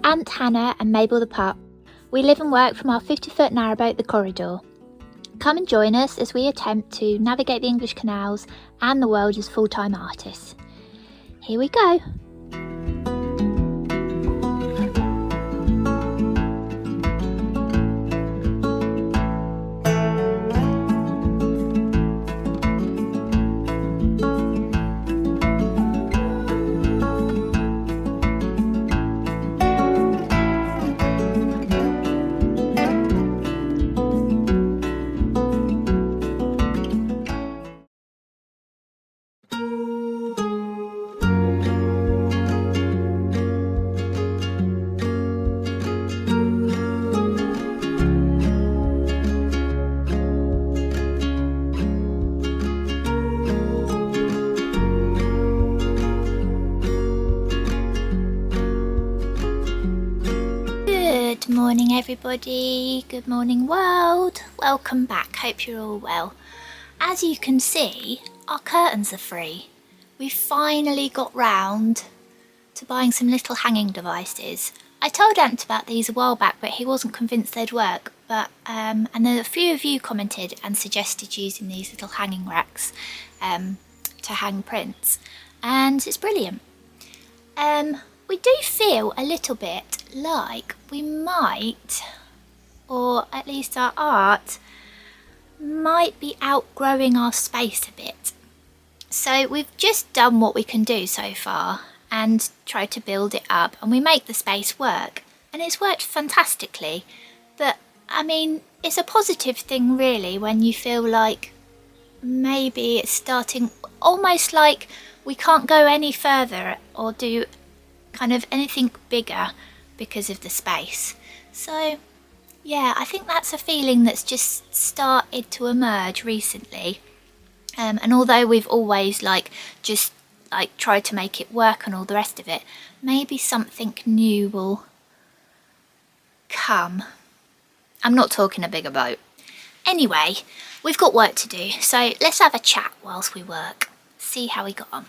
Aunt Hannah and Mabel the pup. We live and work from our 50-foot narrowboat, the Corridor. Come and join us as we attempt to navigate the English canals and the world as full-time artists. Here we go. Good morning everybody, good morning world, welcome back, hope you're all well. As you can see, our curtains are free. We finally got round to buying some little hanging devices. I told Ant about these a while back, but he wasn't convinced they'd work, but and then a few of you commented and suggested using these little hanging racks to hang prints, and it's brilliant. We do feel a little bit like we might, or at least our art, might be outgrowing our space a bit. So we've just done what we can do so far and tried to build it up, and we make the space work, and it's worked fantastically. But I mean, it's a positive thing really when you feel like maybe it's starting almost like we can't go any further or do kind of anything bigger because of the space. So yeah, I think that's a feeling that's just started to emerge recently, and although we've always just tried to make it work and all the rest of it, maybe something new will come. I'm not talking a bigger boat. Anyway, we've got work to do, so let's have a chat whilst we work, see how we got on.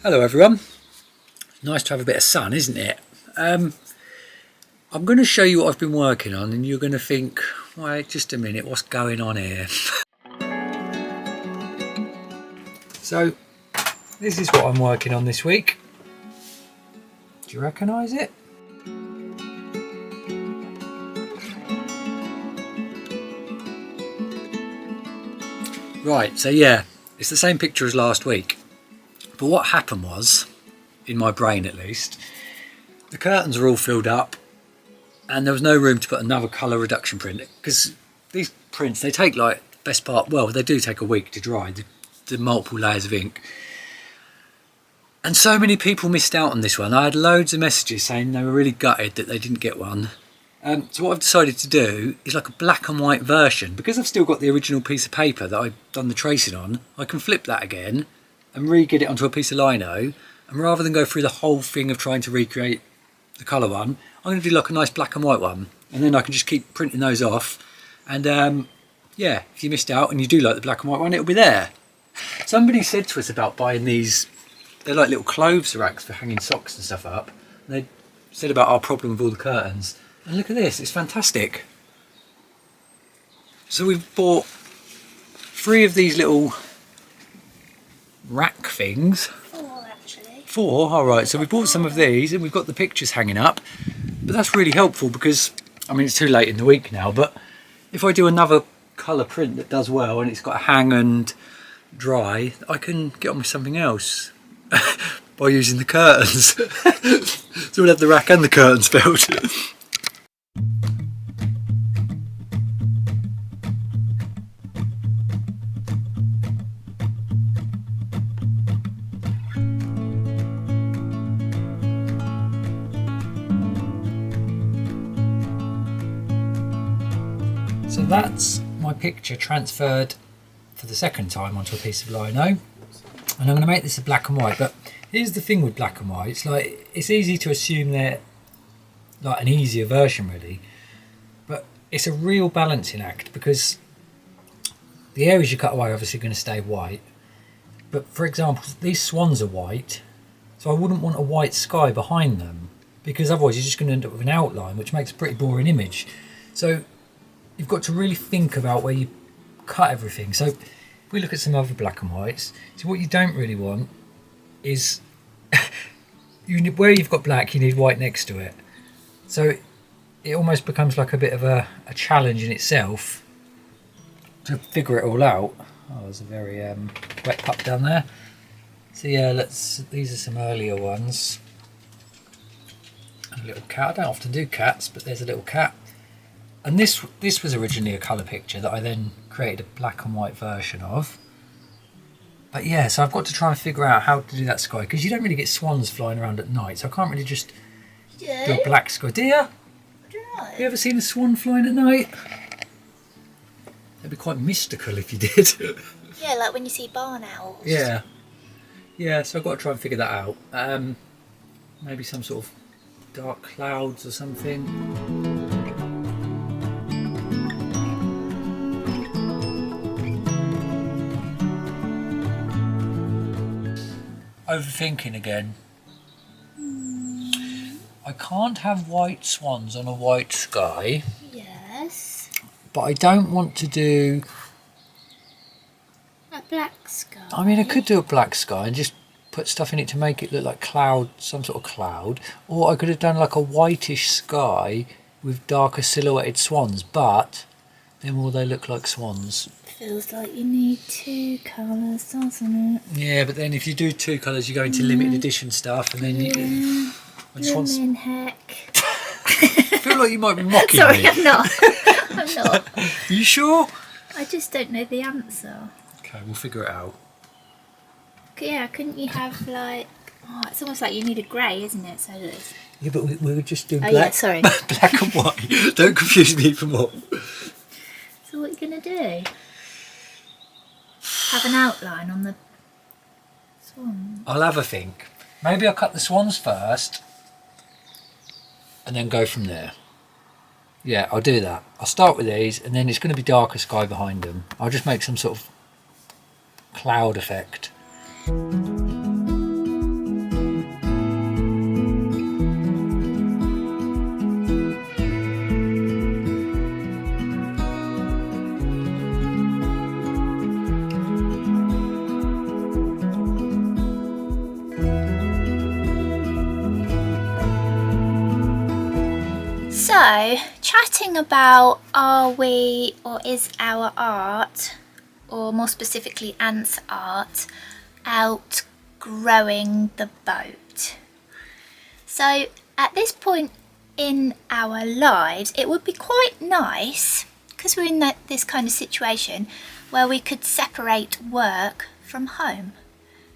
Hello everyone, nice to have a bit of sun, isn't it? I'm going to show you what I've been working on, and you're going to think, wait just a minute, what's going on here? So this is what I'm working on this week. Do you recognise it? Right, so yeah, it's the same picture as last week. But what happened was, in my brain at least, the curtains are all filled up and there was no room to put another colour reduction print, because these prints, they take best part, well, they do take a week to dry, the multiple layers of ink. And so many people missed out on this one. I had loads of messages saying they were really gutted that they didn't get one. So what I've decided to do is like a black and white version. Because I've still got the original piece of paper that I've done the tracing on, I can flip that again and re-get it onto a piece of lino, and rather than go through the whole thing of trying to recreate the colour one, I'm going to do like a nice black and white one, and then I can just keep printing those off, and yeah, if you missed out and you do like the black and white one, it'll be there. Somebody said to us about buying these, they're like little clothes racks for hanging socks and stuff up, and they said about our problem with all the curtains, and look at this, it's fantastic. So we've bought 3 of these little rack things. 4 actually. 4, alright, so we bought some of these and we've got the pictures hanging up, but that's really helpful because, I mean, it's too late in the week now, but if I do another colour print that does well and it's got a hang and dry, I can get on with something else by using the curtains. So we'll have the rack and the curtains filled. So that's my picture transferred for the second time onto a piece of lino. And I'm going to make this a black and white, but here's the thing with black and white. It's like, it's easy to assume they're like an easier version really, but it's a real balancing act because the areas you cut away are obviously going to stay white. But for example, these swans are white, so I wouldn't want a white sky behind them because otherwise you're just going to end up with an outline, which makes a pretty boring image. So you've got to really think about where you cut everything. So if we look at some other black and whites, so what you don't really want is where you've got black, you need white next to it. So it almost becomes like a bit of a challenge in itself to figure it all out. Oh, there's a very wet pup down there. So yeah, these are some earlier ones. And a little cat. I don't often do cats, but there's a little cat. And this was originally a colour picture that I then created a black and white version of. But yeah, so I've got to try and figure out how to do that sky, because you don't really get swans flying around at night, so I can't really just do a black sky. Do you? Have you ever seen a swan flying at night? It'd be quite mystical if you did. Yeah, like when you see barn owls. Yeah. Yeah, so I've got to try and figure that out. Maybe some sort of dark clouds or something. Overthinking again. I can't have white swans on a white sky. Yes. But I don't want to do... A black sky. I mean, I could do a black sky and just put stuff in it to make it look like cloud, some sort of cloud. Or I could have done like a whitish sky with darker silhouetted swans, but then will they look like swans? Feels like you need two colours, doesn't it? Yeah, but then if you do two colours, you go into limited edition stuff, and then you... Blooming heck. I feel like you might be mocking Sorry, me. I'm not. I'm not. Are you sure? I just don't know the answer. Okay, we'll figure it out. Yeah, couldn't you have like... Oh, it's almost like you need a grey, isn't it? So it's... Yeah, but we were just doing Oh, black, yeah, sorry. black and white. Don't confuse me even more. So what are you going to do? Have an outline on the swan? I'll have a think. Maybe I'll cut the swans first and then go from there. Yeah, I'll do that. I'll start with these, and then it's going to be darker sky behind them. I'll just make some sort of cloud effect. So, chatting about are we or is our art, or more specifically Ant's art, outgrowing the boat. So, at this point in our lives, it would be quite nice, because we're in this kind of situation, where we could separate work from home.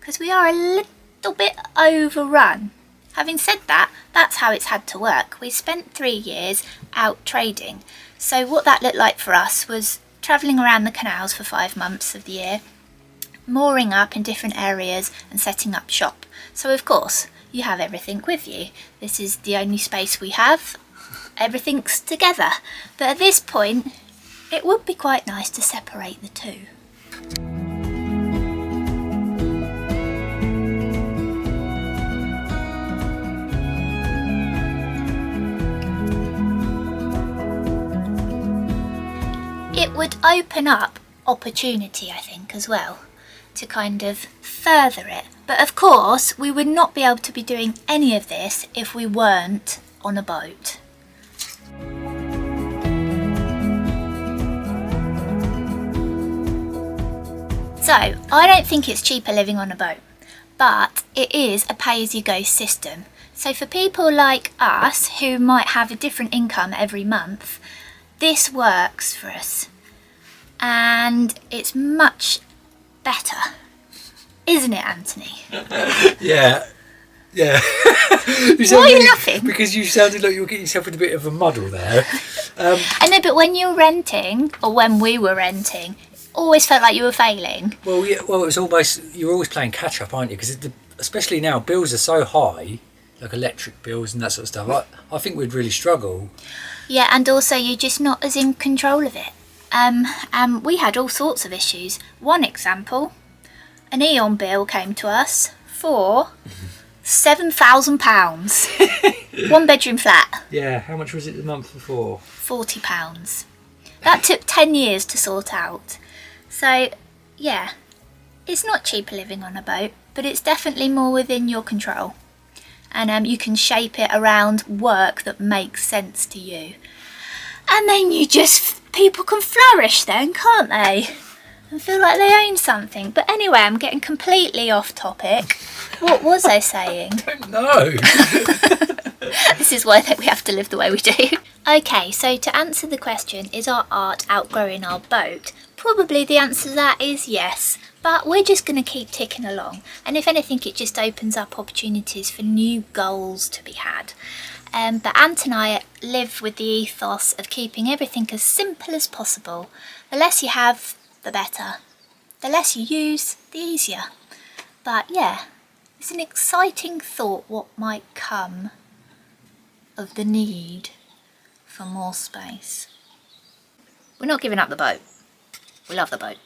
Because we are a little bit overrun. Having said that, that's how it's had to work. We spent 3 years out trading. So what that looked like for us was travelling around the canals for 5 months of the year, mooring up in different areas and setting up shop. So of course, you have everything with you. This is the only space we have. Everything's together. But at this point, it would be quite nice to separate the two. It would open up opportunity, I think, as well, to kind of further it. But of course, we would not be able to be doing any of this if we weren't on a boat. So, I don't think it's cheaper living on a boat, but it is a pay-as-you-go system. So for people like us who might have a different income every month, this works for us, and it's much better, isn't it, Anthony? Yeah. Why are you laughing? Because you sounded like you were getting yourself in a bit of a muddle there. I know, but when you're renting, or when we were renting, always felt like you were failing. Well, yeah, well, it's almost, you're always playing catch up, aren't you? Because especially now, bills are so high, like electric bills and that sort of stuff. I think we'd really struggle. Yeah, and also you're just not as in control of it. We had all sorts of issues. One example, an Eon bill came to us for £7,000. 1 bedroom flat. Yeah, how much was it the month before? £40. That took 10 years to sort out. So, yeah, it's not cheaper living on a boat, but it's definitely more within your control. And you can shape it around work that makes sense to you. And then people can flourish then, can't they? And feel like they own something. But anyway, I'm getting completely off topic. What was I saying? I don't know. This is why we have to live the way we do. Okay, so to answer the question, is our art outgrowing our boat? Probably the answer to that is yes. But we're just going to keep ticking along. And if anything, it just opens up opportunities for new goals to be had. But Ant and I live with the ethos of keeping everything as simple as possible. The less you have, the better. The less you use, the easier. But yeah, it's an exciting thought what might come of the need for more space. We're not giving up the boat. We love the boat.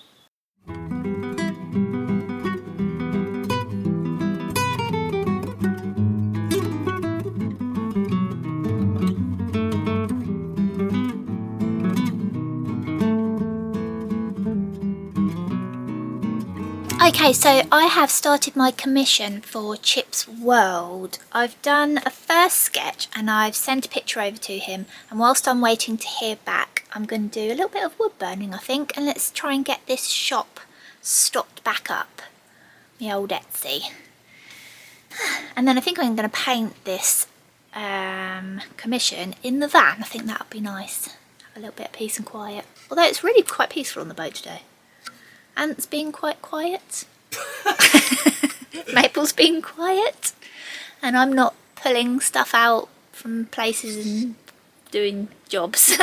Okay, so I have started my commission for Chip's World. I've done a first sketch and I've sent a picture over to him, and whilst I'm waiting to hear back, I'm going to do a little bit of wood burning, I think, and let's try and get this shop stocked back up. The old Etsy. And then I think I'm going to paint this commission in the van. I think that would be nice. Have a little bit of peace and quiet. Although it's really quite peaceful on the boat today. Ant's being quite quiet. Maple's being quiet. And I'm not pulling stuff out from places and doing jobs.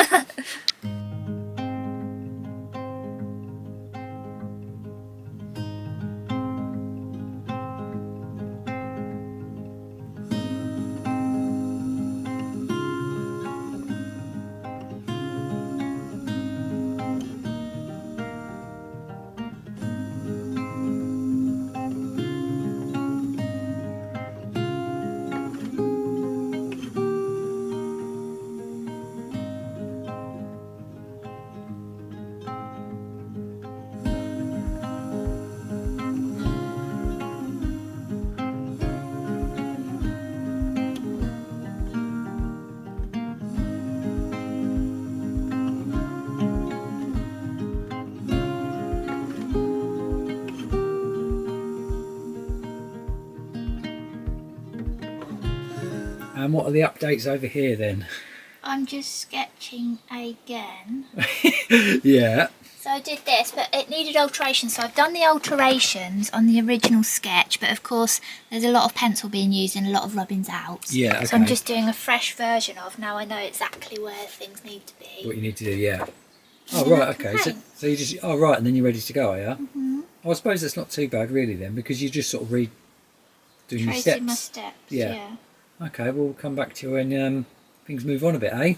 And what are the updates over here then? I'm just sketching again. Yeah. So I did this, but it needed alterations. So I've done the alterations on the original sketch, but of course there's a lot of pencil being used and a lot of rubbing's out. Yeah, okay. So I'm just doing a fresh version of, now I know exactly where things need to be. What you need to do, yeah. Oh, right, okay. So you just, oh, right, and then you're ready to go, are you? Mm-hmm. I suppose that's not too bad really then, because you just sort of doing your steps. Tracing my steps, yeah. Okay, we'll come back to you when things move on a bit, eh?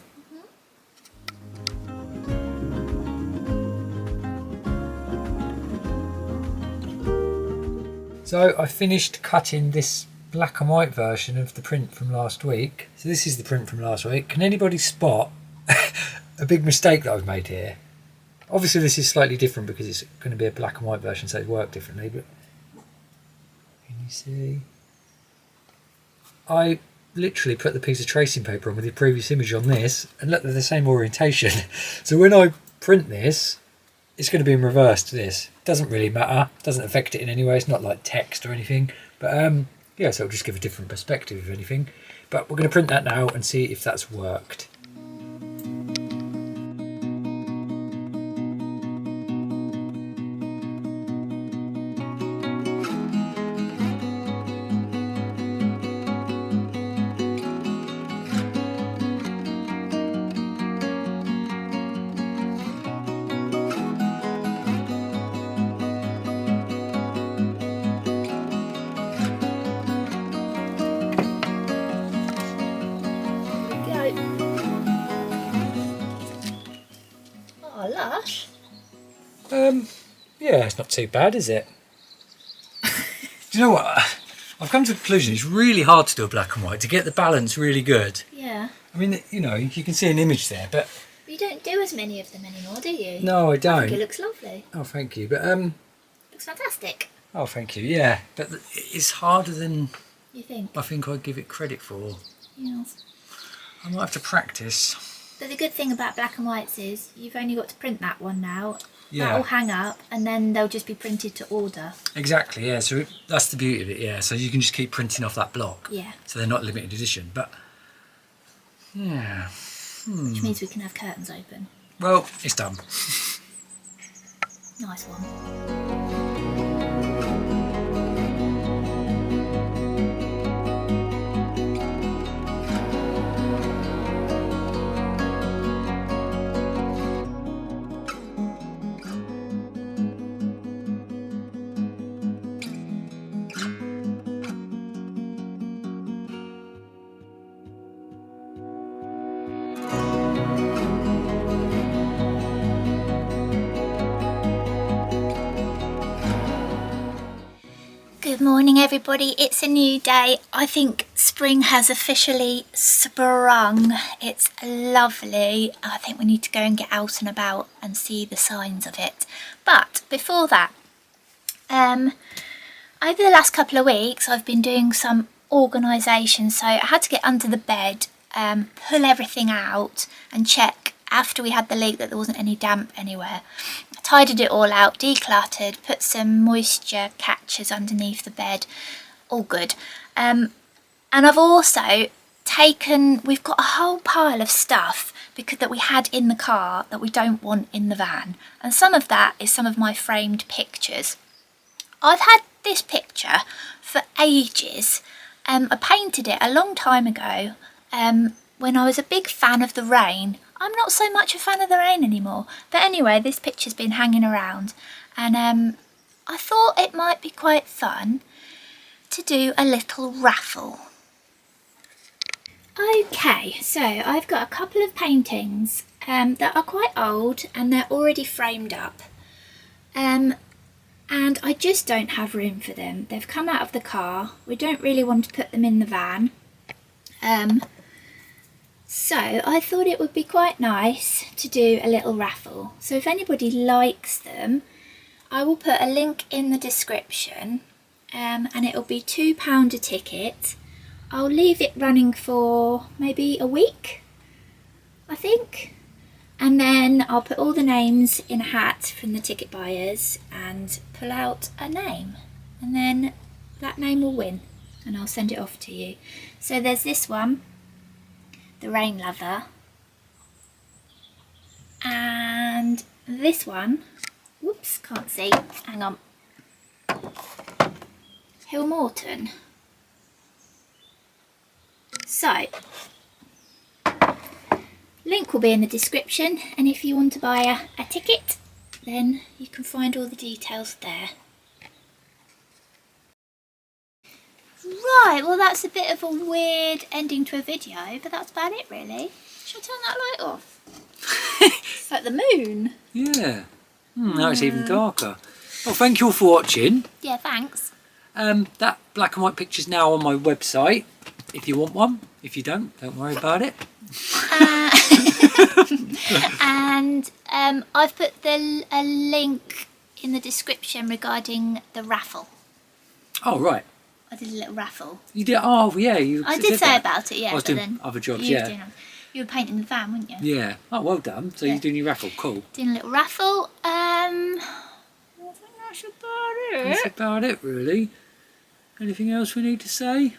So I finished cutting this black and white version of the print from last week. So this is the print from last week. Can anybody spot a big mistake that I've made here? Obviously this is slightly different because it's going to be a black and white version, so it worked differently, but can you see? I literally put the piece of tracing paper on with the previous image on this and look, they're the same orientation. So when I print this, it's going to be in reverse to this. Doesn't really matter, doesn't affect it in any way, it's not like text or anything, but yeah, so it'll just give a different perspective if anything. But we're going to print that now and see if that's worked. Yeah, it's not too bad, is it? Do you know what? I've come to the conclusion it's really hard to do a black and white, to get the balance really good. Yeah. I mean, you know, you can see an image there, but... You don't do as many of them anymore, do you? No, I don't. I think it looks lovely. Oh, thank you. But Looks fantastic. Oh, thank you. Yeah, but it's harder than You think? I think I'd give it credit for. Yes. I might have to practice. But the good thing about black and whites is you've only got to print that one now. Yeah. That'll hang up and then they'll just be printed to order. Exactly, yeah. So that's the beauty of it, yeah. So you can just keep printing off that block. Yeah. So they're not limited edition. But, yeah. Which means we can have curtains open. Well, it's done. Nice one. Good morning everybody, it's a new day. I think spring has officially sprung. It's lovely. I think we need to go and get out and about and see the signs of it. But before that, over the last couple of weeks I've been doing some organisation, so I had to get under the bed, pull everything out and check after we had the leak that there wasn't any damp anywhere. Tidied it all out, decluttered, put some moisture catchers underneath the bed, all good. And I've also taken, we've got a whole pile of stuff that we had in the car that we don't want in the van. And some of that is some of my framed pictures. I've had this picture for ages. I painted it a long time ago when I was a big fan of the rain. I'm not so much a fan of the rain anymore. But anyway, this picture's been hanging around and I thought it might be quite fun to do a little raffle. Okay, so I've got a couple of paintings that are quite old and they're already framed up. And I just don't have room for them. They've come out of the car. We don't really want to put them in the van. So I thought it would be quite nice to do a little raffle. So if anybody likes them, I will put a link in the description and it'll be £2 a ticket. I'll leave it running for maybe a week, I think. And then I'll put all the names in a hat from the ticket buyers and pull out a name. And then that name will win and I'll send it off to you. So there's this one. The Rain Lover, and this one, whoops, can't see, hang on, Hilmorton. So, link will be in the description, and if you want to buy a ticket, then you can find all the details there. Right, well that's a bit of a weird ending to a video, but that's about it really. Should I turn that light off? It's like the moon. Yeah. Now it's even darker. Well, thank you all for watching. Yeah, thanks. That black and white picture's now on my website, if you want one. If you don't worry about it. And I've put a link in the description regarding the raffle. Oh, right. I did a little raffle. You did? Oh, yeah. I did say about it, yeah. I was but doing then other jobs, you yeah. You were painting the van, weren't you? Yeah. Oh, well done. So Yeah. you're doing your raffle. Cool. Doing a little raffle. I think that's about it. That's about it, really. Anything else we need to say?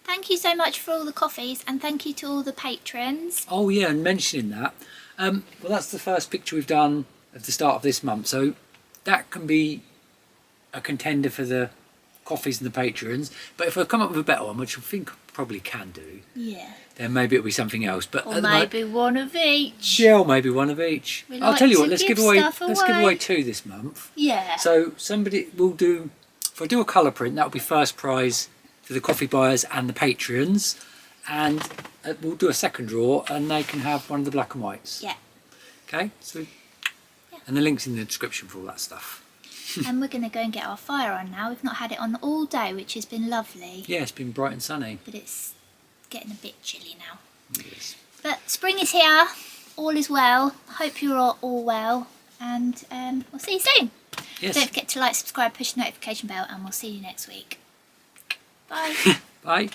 Thank you so much for all the coffees and thank you to all the patrons. Oh, yeah, and mentioning that. Well, that's the first picture we've done at the start of this month. So that can be a contender for the coffees and the patrons. But if I come up with a better one, which I think I probably can do, Yeah. then maybe it'll be something else. But Or maybe one of each. yeah, or maybe one of each. We I'll like tell you to what, let's give give away stuff away 2 this month. Yeah. So somebody will do, if I do a colour print, that'll be first prize for the coffee buyers and the patrons, and we'll do a second draw and they can have one of the black and whites. Yeah. Okay, so Yeah. And the link's in the description for all that stuff. And we're going to go and get our fire on now. We've not had it on all day, which has been lovely. Yeah, it's been bright and sunny. But it's getting a bit chilly now. Yes. But spring is here. All is well. Hope you're all well. And we'll see you soon. Yes. Don't forget to like, subscribe, push the notification bell, and we'll see you next week. Bye. Bye.